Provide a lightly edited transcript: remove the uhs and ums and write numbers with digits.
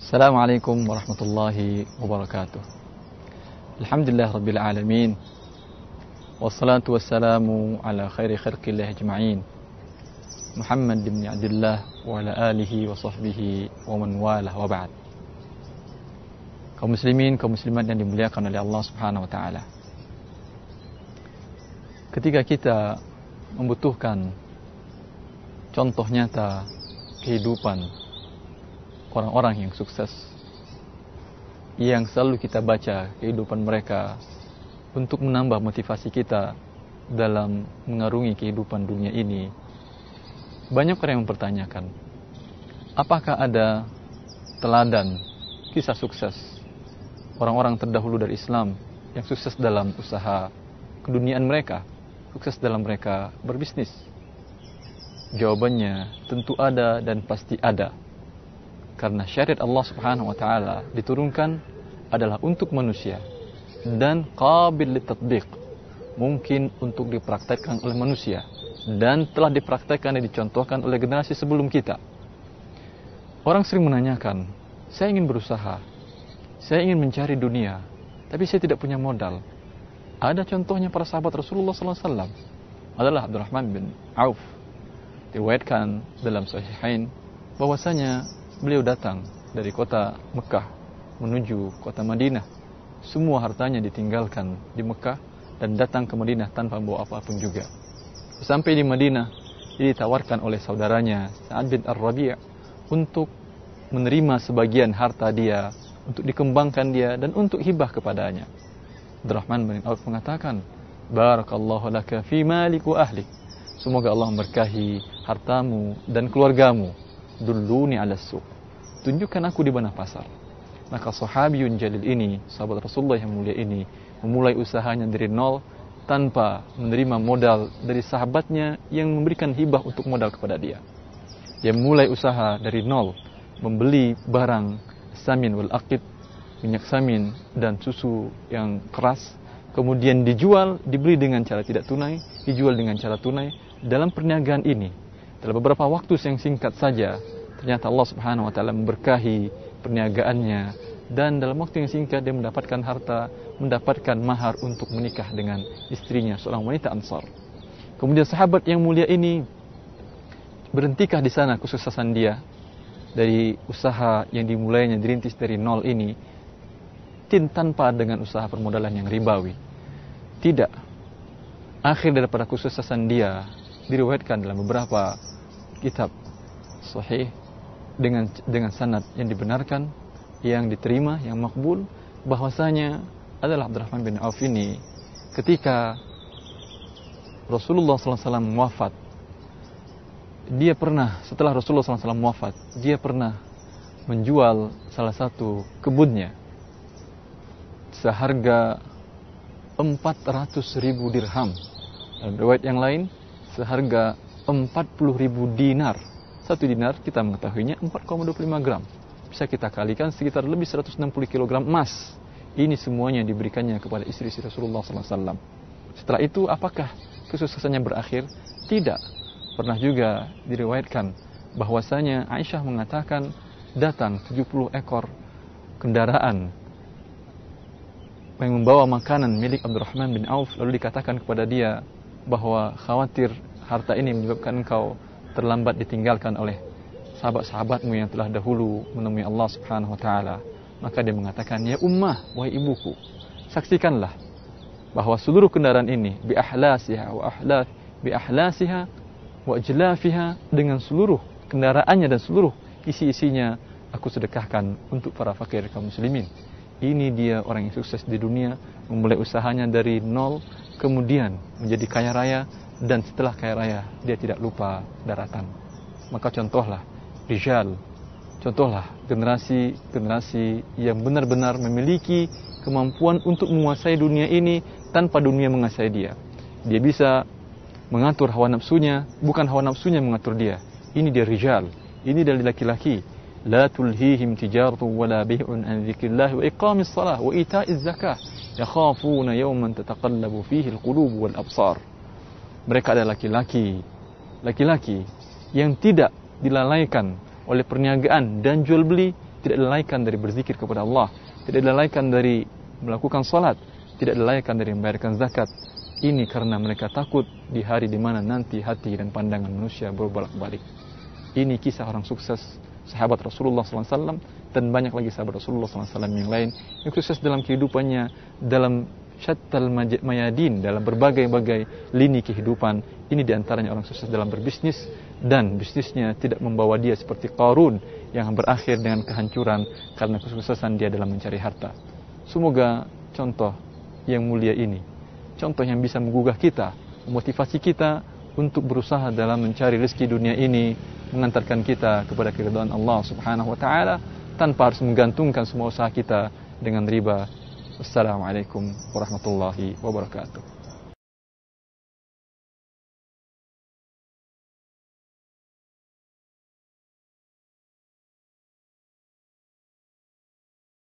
Assalamualaikum warahmatullahi wabarakatuh. Alhamdulillah rabbil alamin. Wassalatu wassalamu ala khairi khalqillah ajma'in. Muhammad bin Abdullah wa ala alihi wa sahbihi wa man walah wa ba'd. Kaum muslimin, kaum muslimat yang dimuliakan oleh Allah Subhanahu wa taala. Ketika kita membutuhkan contoh nyata kehidupan orang-orang yang sukses, yang selalu kita baca kehidupan mereka untuk menambah motivasi kita dalam mengarungi kehidupan dunia ini, banyak orang yang mempertanyakan, apakah ada teladan kisah sukses orang-orang terdahulu dari Islam yang sukses dalam usaha keduniaan mereka, sukses dalam mereka berbisnis? Jawabannya tentu ada dan pasti ada. Karena syariat Allah Subhanahu wa taala diturunkan adalah untuk manusia dan qabil litatbiq, mungkin untuk dipraktekkan oleh manusia dan telah dipraktekkan dan dicontohkan oleh generasi sebelum kita. Orang sering menanyakan, saya ingin berusaha, saya ingin mencari dunia, tapi saya tidak punya modal. Ada contohnya para sahabat Rasulullah SAW, adalah Abdurrahman bin Auf. Diriwayatkan dalam Sahihain bahwasanya beliau datang dari kota Mekah menuju kota Madinah. Semua hartanya ditinggalkan di Mekah dan datang ke Madinah tanpa bawa apapun juga. Sampai di Madinah, dia ditawarkan oleh saudaranya Sa'ad bin Ar-Rabi' untuk menerima sebagian harta dia, untuk dikembangkan dia dan untuk hibah kepadanya. Abdurrahman bin Auf mengatakan, Barakallahu laka fi malik wa ahlik. Semoga Allah memberkahi hartamu dan keluargamu. Dulluni ala suq, tunjukkan aku di mana pasar. Maka sahabiyun jalil ini, sahabat Rasulullah yang mulia ini, memulai usahanya dari nol tanpa menerima modal dari sahabatnya yang memberikan hibah untuk modal kepada dia. Dia mulai usaha dari nol, membeli barang samin wal aqid, minyak samin dan susu yang keras, kemudian dijual, dibeli dengan cara tidak tunai, dijual dengan cara tunai. Dalam perniagaan ini, dalam beberapa waktu yang singkat saja, ternyata Allah Subhanahu wa taala memberkahi perniagaannya, dan dalam waktu yang singkat dia mendapatkan harta, mendapatkan mahar untuk menikah dengan istrinya, seorang wanita Ansar. Kemudian sahabat yang mulia ini, berhentikah di sana kesuksesan dia dari usaha yang dimulainya dirintis dari nol ini tanpa dengan usaha permodalan yang ribawi? Tidak. Akhir daripada kesuksesan dia diriwayatkan dalam beberapa kitab sahih dengan sanad yang dibenarkan, yang diterima, yang makbul, bahwasanya adalah Abdurrahman bin Auf ini ketika Rasulullah SAW wafat, dia pernah, setelah Rasulullah SAW wafat, dia pernah menjual salah satu kebunnya seharga 400.000 dirham. Dalam riwayat yang lain seharga 40.000 dinar. Satu dinar kita mengetahuinya 4,25 gram. Bisa kita kalikan sekitar lebih 160 kg emas. Ini semuanya diberikannya kepada istri-istri Rasulullah SAW. Setelah itu apakah kesuksesannya berakhir? Tidak. Pernah juga diriwayatkan bahwasanya Aisyah mengatakan datang 70 ekor kendaraan yang membawa makanan milik Abdurrahman bin Auf, lalu dikatakan kepada dia bahwa khawatir harta ini menyebabkan engkau terlambat ditinggalkan oleh sahabat-sahabatmu yang telah dahulu menemui Allah Subhanahu wa taala. Maka dia mengatakan, ya ummah, wahai ibuku, saksikanlah bahwa seluruh kendaraan ini bi ahlasiha wa ajlafiha, dengan seluruh kendaraannya dan seluruh isi-isinya aku sedekahkan untuk para fakir kaum muslimin. Ini dia orang yang sukses di dunia, memulai usahanya dari nol, kemudian menjadi kaya raya, dan setelah kaya raya dia tidak lupa daratan. Maka contohlah rijal, contohlah generasi yang benar-benar memiliki kemampuan untuk menguasai dunia ini tanpa dunia menguasai dia. Dia bisa mengatur hawa nafsunya, bukan hawa nafsunya mengatur dia. Ini dia rijal, ini dari laki-laki. La tulhihim tijaratu wala bai'un an dzikrillah wa iqamis shalah wa ita'iz zakah yakhafuna yawman tataqallabu fihi alqulub wal absar. Mereka adalah laki-laki yang tidak dilalaikan oleh perniagaan dan jual beli, tidak dilalaikan dari berzikir kepada Allah, tidak dilalaikan dari melakukan salat, tidak dilalaikan dari membayarkan zakat. Ini karena mereka takut di hari di mana nanti hati dan pandangan manusia berbolak-balik. Ini kisah orang sukses, sahabat Rasulullah SAW, dan banyak lagi sahabat Rasulullah SAW yang lain yang sukses dalam kehidupannya, dalam syattal mayadin, dalam berbagai-bagai lini kehidupan. Ini diantaranya orang sukses dalam berbisnis, dan bisnisnya tidak membawa dia seperti Qarun yang berakhir dengan kehancuran karena kesuksesan dia dalam mencari harta. Semoga contoh yang mulia ini, contoh yang bisa menggugah kita, memotivasi kita untuk berusaha dalam mencari rezeki dunia ini, mengantarkan kita kepada keridhaan Allah Subhanahu wa taala tanpa harus menggantungkan semua usaha kita dengan riba. Wassalamualaikum warahmatullahi wabarakatuh.